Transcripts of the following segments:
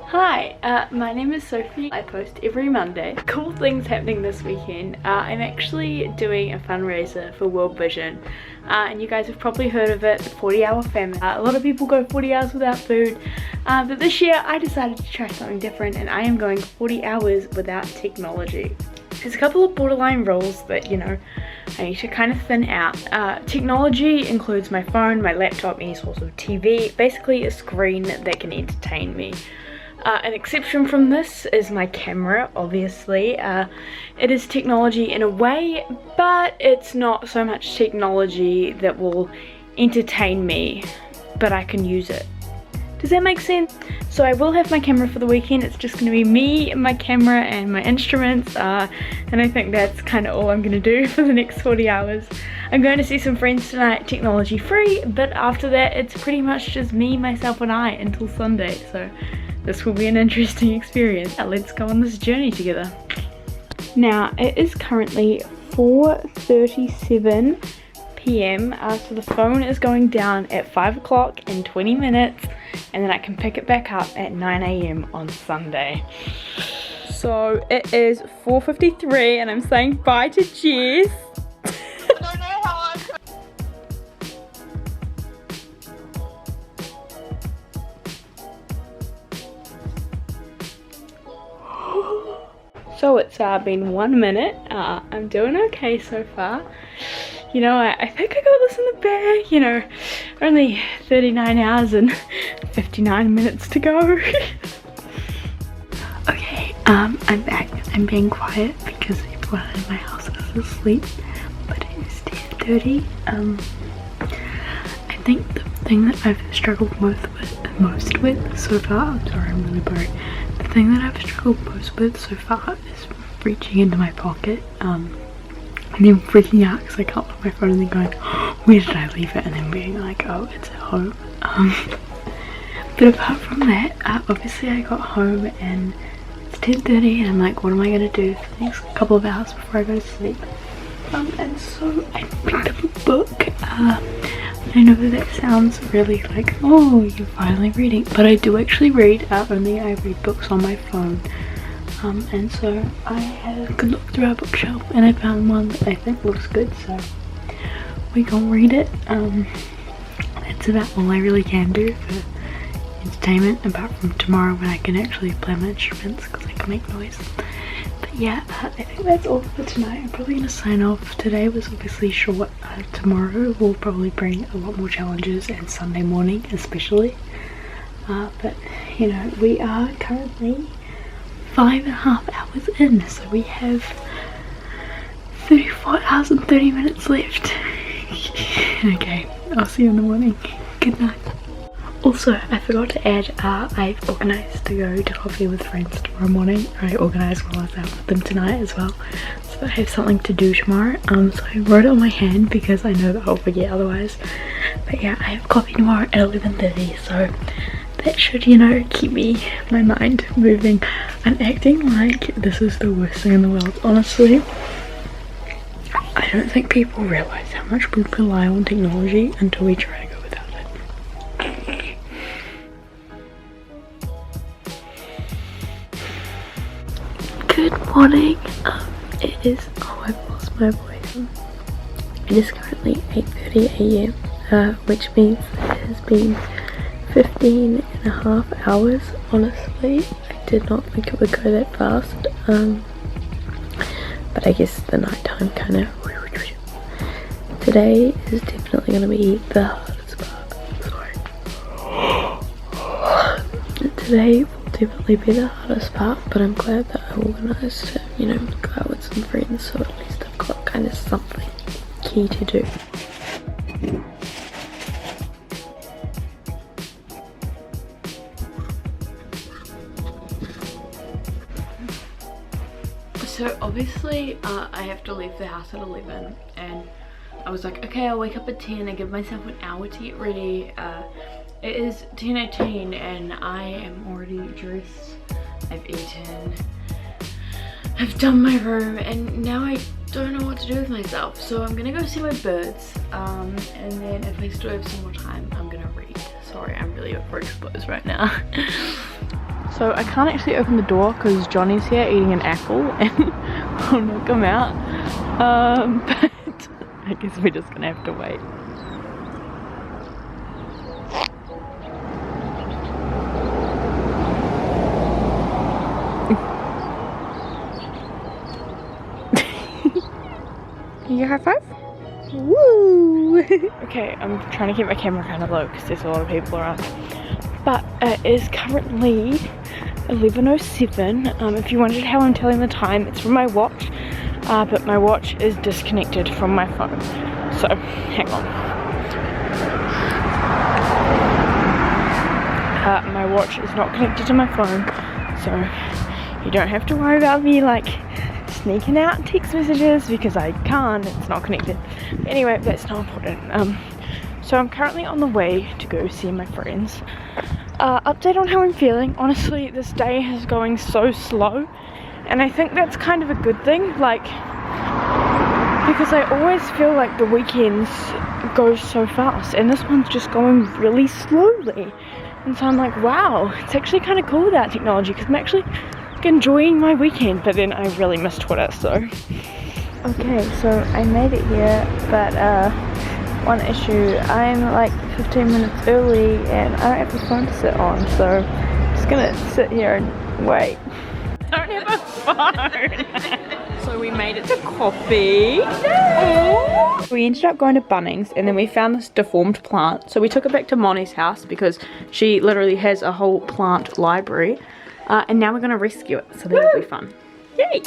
Hi, my name is Sophie. I post every Monday. Cool things happening this weekend. I'm actually doing a fundraiser for World Vision, and you guys have probably heard of it, the 40-hour famine. A lot of people go 40 hours without food, but this year I decided to try something different, and I am going 40 hours without technology. There's a couple of borderline rules that, you know, I need to kind of thin out. Technology includes my phone, my laptop, any source of TV, basically a screen that can entertain me. An exception from this is my camera, obviously. It is technology in a way, but it's not so much technology that will entertain me, but I can use it. Does that make sense? So I will have my camera for the weekend. It's just going to be me, my camera, and my instruments, and I think that's kind of all I'm going to do for the next 40 hours. I'm going to see some friends tonight, technology free, but after that it's pretty much just me, myself, and I until Sunday, so this will be an interesting experience. Now let's go on this journey together. Now it is currently 4:37 p.m. So the phone is going down at 5 o'clock in 20 minutes, and then I can pick it back up at 9 a.m. on Sunday. So it is 4:53 and I'm saying bye to Jess. So it's been 1 minute. I'm doing okay so far. You know, I think I got this in the bag, you know, only 39 hours and 59 minutes to go. Okay, I'm back. I'm being quiet because everyone in my house is asleep, but it is 10:30. I think the thing that I've struggled most with so far, I'm sorry, I'm really blurry. The thing that I've struggled most with so far is reaching into my pocket, and then freaking out because I can't look at my phone and then going, oh, where did I leave it? And then being like, oh, it's at home. But apart from that, obviously I got home and it's 10:30 and I'm like, what am I going to do for the next couple of hours before I go to sleep? And so I picked up a book. I know that sounds really like, oh, you're finally reading, but I do actually read. Only I read books on my phone. And so I had a good look through our bookshelf and I found one that I think looks good, so we gonna read it. That's about all I really can do for entertainment, apart from tomorrow when I can actually play my instruments because I can make noise. But yeah, I think that's all for tonight. I'm probably gonna sign off. Today was obviously short. Tomorrow will probably bring a lot more challenges, and Sunday morning especially. But you know, we are currently 5.5 hours in, so we have 34 hours and 30 minutes left. Okay, I'll see you in the morning. Good night. Also, I forgot to add, I've organised to go to coffee with friends tomorrow morning. I organised while I was out with them tonight as well, so I have something to do tomorrow. So I wrote it on my hand because I know that I'll forget otherwise. But yeah, I have coffee tomorrow at 11:30, so that should, you know, keep my mind moving. I'm acting like this is the worst thing in the world. Honestly, I don't think people realise how much we rely on technology until we try to go without it. Good morning. It is, oh, I've lost my voice. It is currently 8:30 a.m, which means it has been 15.5 hours. Honestly, I did not think it would go that fast, but I guess the nighttime kind of, today is definitely going to be the hardest part. Sorry. Today will definitely be the hardest part, but I'm glad that I organised to, you know, go out with some friends, so at least I've got kind of something key to do. So obviously I have to leave the house at 11, and I was like, okay, I'll wake up at 10 and give myself an hour to get ready. It is 10:18 and I am already dressed. I've eaten, I've done my room, and now I don't know what to do with myself. So I'm gonna go see my birds, and then if I still have some more time, I'm gonna read. Sorry, I'm really overexposed right now. So I can't actually open the door because Johnny's here eating an apple and I'll knock him out. But I guess we're just gonna have to wait. Can you high five? Woo! Okay, I'm trying to keep my camera kind of low because there's a lot of people around. But it is currently 11:07. If you wondered how I'm telling the time, it's from my watch. But my watch is disconnected from my phone. So, hang on. My watch is not connected to my phone. So, you don't have to worry about me like sneaking out text messages because I can't, it's not connected. But anyway, that's not important. So I'm currently on the way to go see my friends. Update on how I'm feeling. Honestly, this day is going so slow, and I think that's kind of a good thing, like, because I always feel like the weekends go so fast, and this one's just going really slowly. And so I'm like, wow, it's actually kind of cool without technology, because I'm actually enjoying my weekend. But then I really miss Twitter, so okay, so I made it here, but one issue, I'm like 15 minutes early and I don't have a phone to sit on, so I'm just gonna sit here and wait. I don't have a phone. So we made it to coffee. No! We ended up going to Bunnings and then we found this deformed plant, so we took it back to Moni's house because she literally has a whole plant library. And now we're gonna rescue it, so that'll be fun. Yay!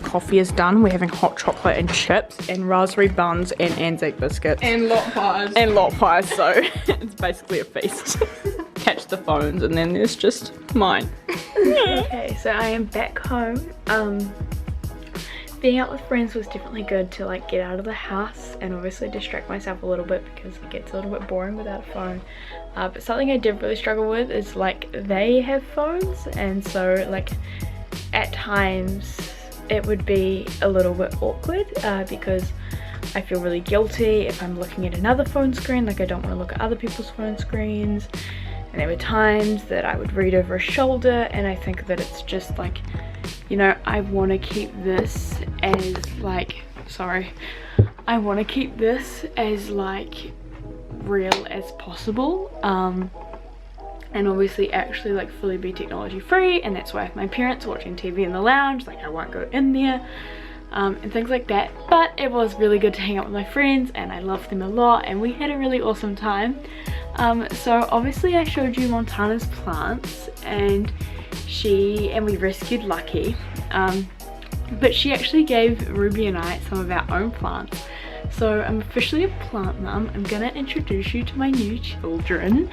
Coffee is done. We're having hot chocolate and chips and raspberry buns and Anzac biscuits. And lot pies. And lot pies, so it's basically a feast. Catch the phones and then there's just mine. Okay, so I am back home. Being out with friends was definitely good to like get out of the house and obviously distract myself a little bit because it gets a little bit boring without a phone. But something I did really struggle with is like they have phones, and so like at times it would be a little bit awkward because I feel really guilty if I'm looking at another phone screen. Like I don't want to look at other people's phone screens, and there were times that I would read over a shoulder, and I think that it's just like, you know, I want to keep this as like, sorry, I want to keep this as like real as possible, and obviously actually like fully be technology free. And that's why if my parents are watching TV in the lounge, like I won't go in there, and things like that. But it was really good to hang out with my friends and I loved them a lot and we had a really awesome time. So obviously I showed you Montana's plants and we rescued Lucky, but she actually gave Ruby and I some of our own plants. So I'm officially a plant mum. I'm gonna introduce you to my new children.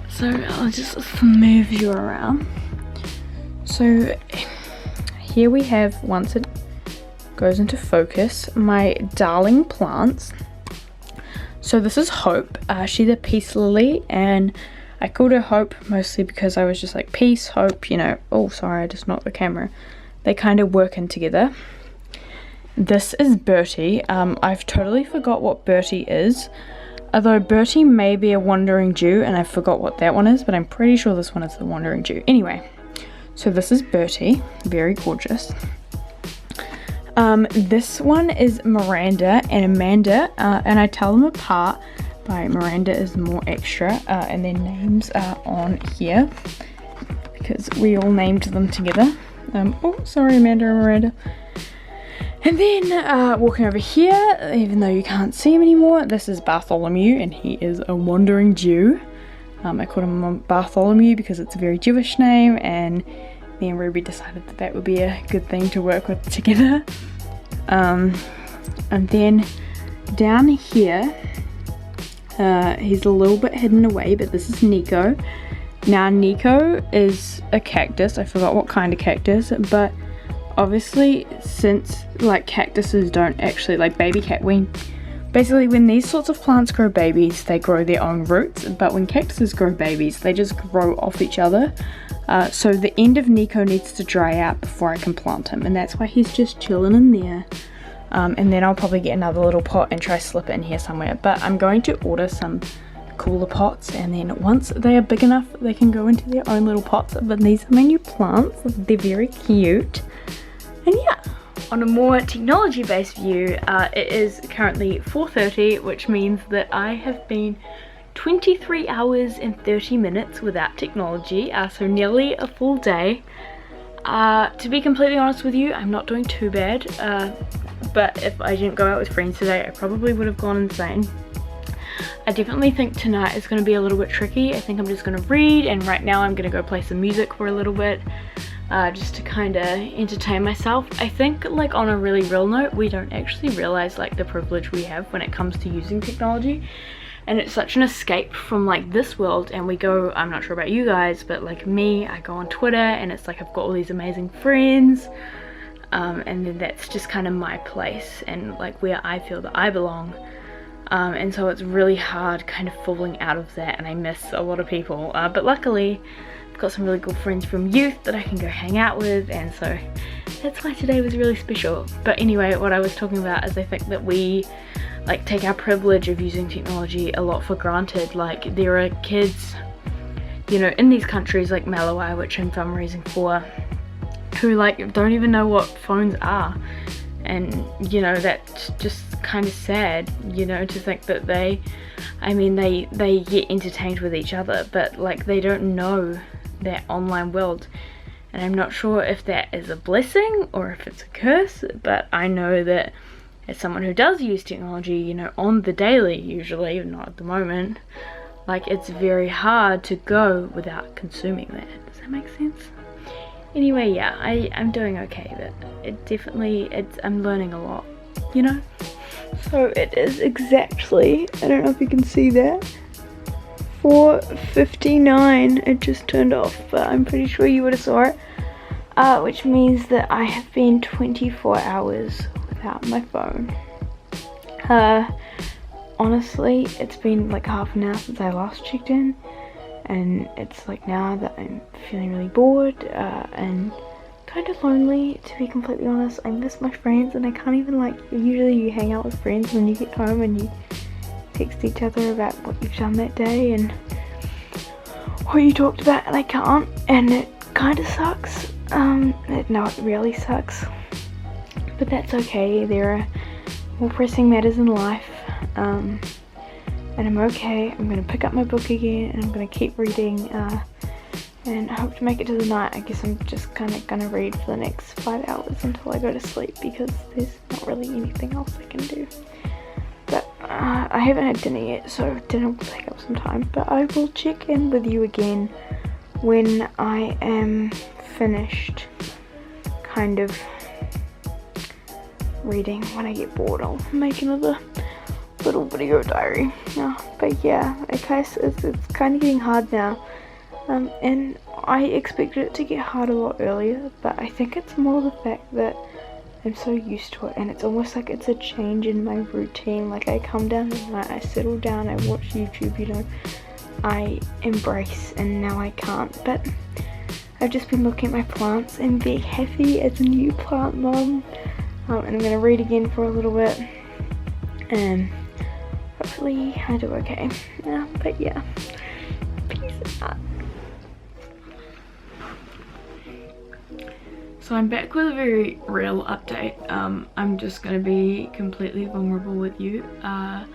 So I'll just move you around. So here we have, once it goes into focus, my darling plants. So this is Hope. She's a peace lily, and I called her Hope mostly because I was just like, peace, hope, you know. Oh, sorry, I just knocked the camera. They kind of work in together. This is Bertie. I've totally forgot what Bertie is. Although Bertie may be a wandering Jew, and I forgot what that one is, but I'm pretty sure this one is the wandering Jew. Anyway, so this is Bertie, very gorgeous. This one is Miranda and Amanda, and I tell them apart by Miranda is more extra, and their names are on here because we all named them together. Oh, sorry, Amanda and Miranda. And then walking over here, even though you can't see him anymore, this is Bartholomew, and he is a wandering Jew. I called him Bartholomew because it's a very Jewish name, and me and Ruby decided that that would be a good thing to work with together. And then down here, He's a little bit hidden away, but this is Nico. Now Nico is a cactus. I forgot what kind of cactus, but obviously since like cactuses don't actually, like baby cat, when these sorts of plants grow babies, they grow their own roots, but when cactuses grow babies, they just grow off each other. So the end of Nico needs to dry out before I can plant him, and that's why he's just chilling in there. And then I'll probably get another little pot and try slip it in here somewhere, but I'm going to order some cooler pots, and then once they are big enough they can go into their own little pots. But these are my new plants, they're very cute. And yeah, on a more technology based view, it is currently 4:30, which means that I have been 23 hours and 30 minutes without technology, so nearly a full day. To be completely honest with you, I'm not doing too bad, but if I didn't go out with friends today, I probably would have gone insane. I definitely think tonight is going to be a little bit tricky. I think I'm just going to read, and right now I'm going to go play some music for a little bit, just to kind of entertain myself. I think, like, on a really real note, we don't actually realize like the privilege we have when it comes to using technology, and it's such an escape from like this world. And we go, I'm not sure about you guys, but like me, I go on Twitter and it's like I've got all these amazing friends, and then that's just kind of my place and like where I feel that I belong. And so it's really hard kind of falling out of that, and I miss a lot of people, but luckily I've got some really good friends from youth that I can go hang out with, and so that's why today was really special. But anyway, what I was talking about is I think that we like take our privilege of using technology a lot for granted. Like there are kids, you know, in these countries like Malawi, which I'm fundraising for, who like don't even know what phones are. And you know, that's just kind of sad, you know, to think that they get entertained with each other, but like they don't know that online world. And I'm not sure if that is a blessing or if it's a curse, but I know that as someone who does use technology, you know, on the daily, usually, not at the moment, like it's very hard to go without consuming that. Does that make sense? Anyway, yeah, I'm doing okay, but I'm learning a lot, you know? So it is exactly, I don't know if you can see that, 4:59, it just turned off, but I'm pretty sure you would have saw it, which means that I have been 24 hours without my phone. Honestly, it's been like half an hour since I last checked in, and it's like now that I'm feeling really bored and kind of lonely, to be completely honest. I miss my friends, and I can't even, like, usually you hang out with friends when you get home and you text each other about what you've done that day and what you talked about, and I can't, and it kind of sucks. No, it really sucks, but that's okay. There are more pressing matters in life, and I'm okay. I'm going to pick up my book again, and I'm going to keep reading, and I hope to make it to the night. I guess I'm just kind of going to read for the next 5 hours until I go to sleep, because there's not really anything else I can do. But I haven't had dinner yet, so dinner will take up some time, but I will check in with you again when I am finished kind of reading. When I get bored, I'll make another little video diary. But yeah, okay, so it's kind of getting hard now, and I expected it to get hard a lot earlier, but I think it's more the fact that I'm so used to it, and it's almost like it's a change in my routine. Like, I come down at night, I settle down, I watch YouTube, you know, I embrace, and now I can't. But I've just been looking at my plants and being happy as a new plant mom, and I'm going to read again for a little bit, and hopefully I do okay. But yeah, peace out. So I'm back with a very real update. I'm just going to be completely vulnerable with you. I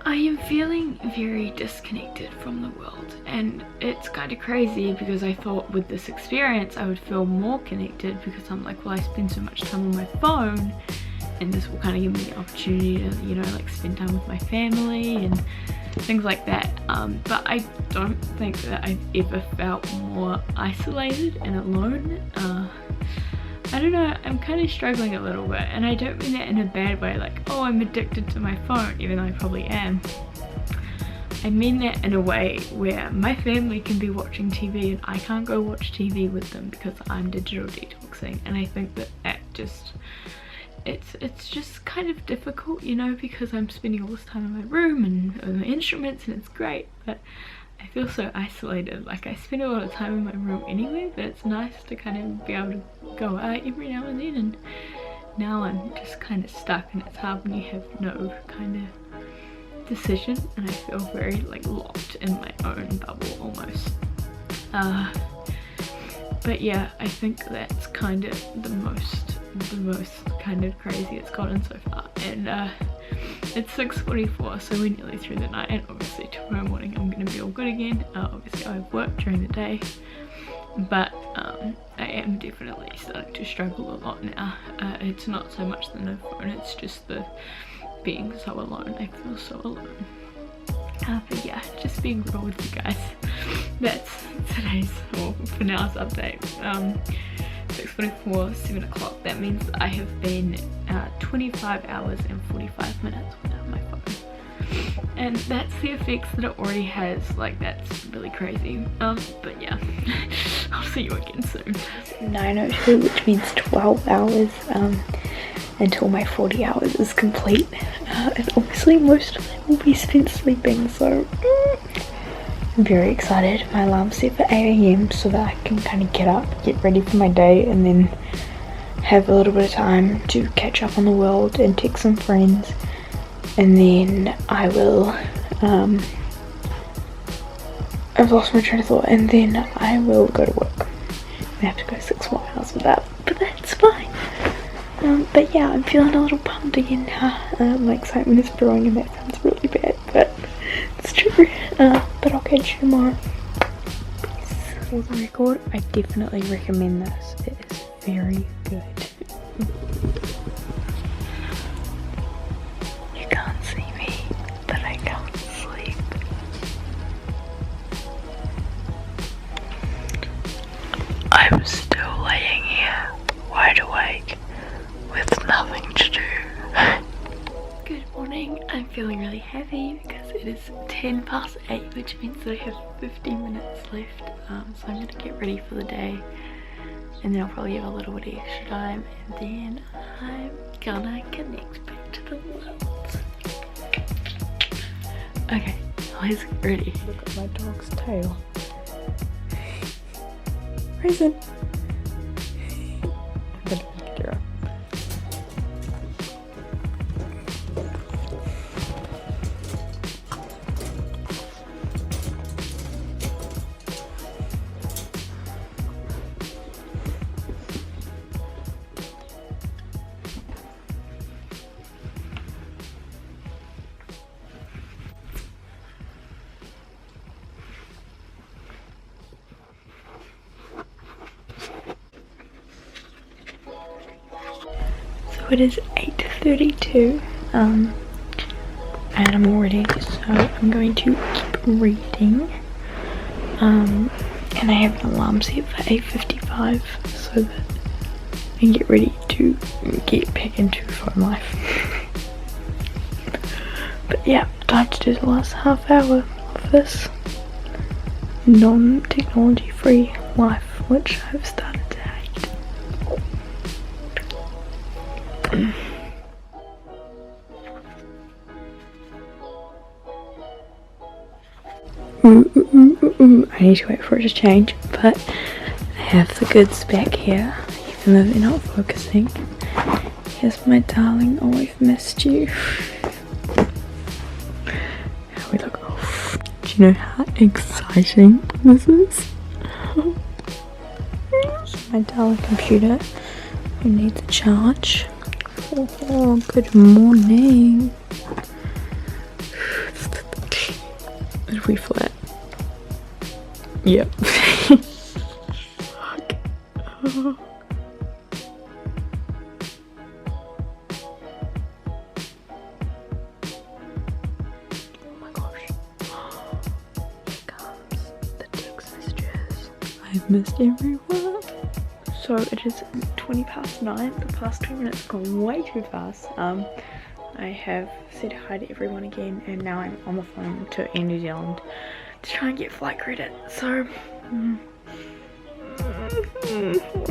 am feeling very disconnected from the world, and it's kind of crazy because I thought with this experience I would feel more connected, because I'm like, well, I spend so much time on my phone, and this will kind of give me the opportunity to, you know, like spend time with my family and things like that. But I don't think that I've ever felt more isolated and alone. I don't know, I'm kind of struggling a little bit, and I don't mean that in a bad way, like, oh, I'm addicted to my phone, even though I probably am. I mean that in a way where my family can be watching TV and I can't go watch TV with them because I'm digital detoxing, and I think that just it's just kind of difficult, you know, because I'm spending all this time in my room and on my instruments, and it's great, but I feel so isolated. Like, I spend a lot of time in my room anyway, but it's nice to kind of be able to go out every now and then, and now I'm just kind of stuck, and it's hard when you have no kind of decision, and I feel very like locked in my own bubble almost. But yeah, I think that's kind of the most kind of crazy it's gotten so far, and it's 6:44, so we're nearly through the night, and obviously tomorrow morning I'm gonna be all good again. Obviously I have work during the day, but I am definitely starting to struggle a lot now. It's not so much the no phone, it's just the being so alone. I feel so alone. But yeah, just being real with you guys. That's today's, or for now's update. 6:44, 7 o'clock. That means I have been 25 hours and 45 minutes without my phone. And that's the effects that it already has. Like, that's really crazy. But yeah, I'll see you again soon. 9:02, which means 12 hours until my 40 hours is complete. And obviously most of it will be spent sleeping, so I'm very excited. My alarm's set for 8 AM so that I can kind of get up, get ready for my day, and then have a little bit of time to catch up on the world and text some friends, and then I will I've lost my train of thought, and then I will go to work. I have to go 6 more hours with that, but that's fine. But yeah, I'm feeling a little pumped again now. My excitement is growing, and that sounds really bad, but it's true. But I'll catch you tomorrow. For the record, I definitely recommend this. It is very good. You can't see me, but I can't sleep. I'm still laying here, wide awake, with nothing to do. Good morning. I'm feeling really happy because it is 10 past 8, which means that I have 15 minutes left. So I'm gonna get ready for the day, and then I'll probably have a little bit of extra time, and then I'm gonna connect back to the world. Okay, let's get ready. Look at my dog's tail. Raisin. I'm gonna pick her up. It is 8:32 and I'm all ready, so I'm going to keep reading, and I have an alarm set for 8:55 so that I can get ready to get back into phone life. But yeah, time to do the last half hour of this non-technology free life, which I've started to hate. I need to wait for it to change, but I have the goods back here, even though they're not focusing. Here's my darling, oh, I've missed you. How we look off. Do you know how exciting this is? My darling computer who needs a charge. Oh, good morning. Are we flat? Yep. Fuck. Oh. My gosh. Here comes the text messages. I've missed everyone. So it is 20 past 9. The past 2 minutes gone way too fast. I have said hi to everyone again, and now I'm on the phone to Air New Zealand to try and get flight credit. So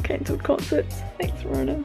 cancelled concerts. Thanks, Rona.